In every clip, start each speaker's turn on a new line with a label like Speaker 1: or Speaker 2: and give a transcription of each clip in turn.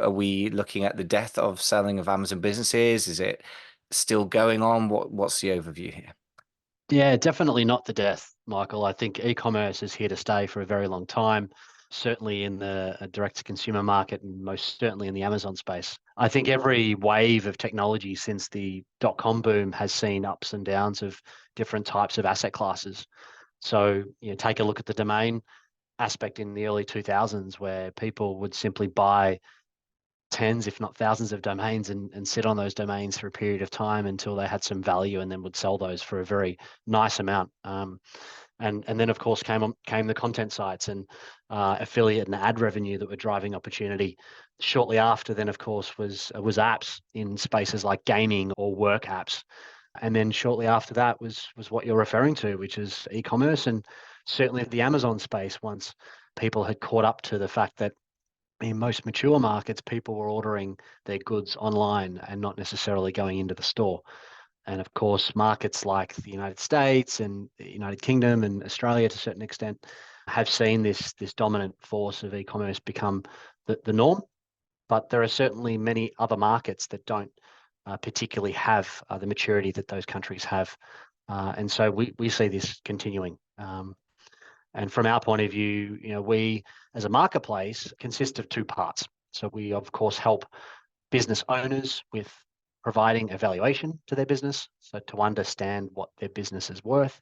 Speaker 1: Are we looking at the death of selling of Amazon businesses? Is it still going on? What's the overview here?
Speaker 2: Yeah, definitely not the death, Michael. I think e-commerce is here to stay for a very long time, certainly in the direct-to-consumer market and most certainly in the Amazon space. I think every wave of technology since the dot-com boom has seen ups and downs of different types of asset classes. So, take a look at the domain aspect in the early 2000s where people would simply buy tens, if not thousands of domains and sit on those domains for a period of time until they had some value and then would sell those for a very nice amount. And then of course came the content sites and affiliate and ad revenue that were driving opportunity. Shortly after then, of course, was apps in spaces like gaming or work apps. And then shortly after that was what you're referring to, which is e-commerce and certainly the Amazon space once people had caught up to the fact that in most mature markets, people were ordering their goods online and not necessarily going into the store. And of course, markets like the United States and the United Kingdom and Australia to a certain extent have seen this dominant force of e-commerce become the norm. But there are certainly many other markets that don't particularly have the maturity that those countries have. And so we see this continuing. And from our point of view, we as a marketplace consist of two parts. So we of course help business owners with providing a valuation to their business, so to understand what their business is worth.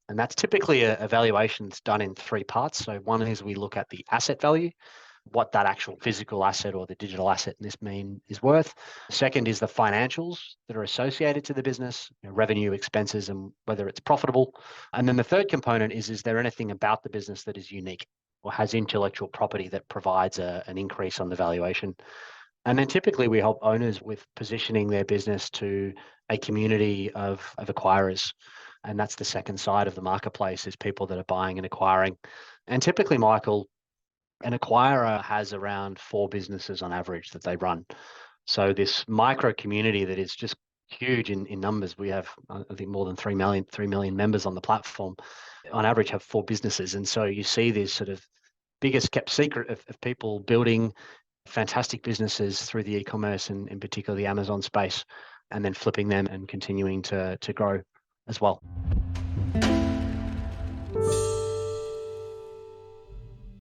Speaker 2: And that's typically a valuation that's done in three parts. So one is we look at the asset value, what that actual physical asset or the digital asset in this mean is worth. Second is the financials that are associated to the business, revenue, expenses, and whether it's profitable. And then the third component is there anything about the business that is unique or has intellectual property that provides an increase on the valuation? And then typically we help owners with positioning their business to a community of acquirers. And that's the second side of the marketplace is people that are buying and acquiring. And typically, Michael, an acquirer has around 4 businesses on average that they run. So this micro community that is just huge in numbers. We have, I think, more than 3 million members on the platform, on average have 4 businesses. And so you see this sort of biggest kept secret of people building fantastic businesses through the e-commerce and in particular the Amazon space, and then flipping them and continuing to grow as well.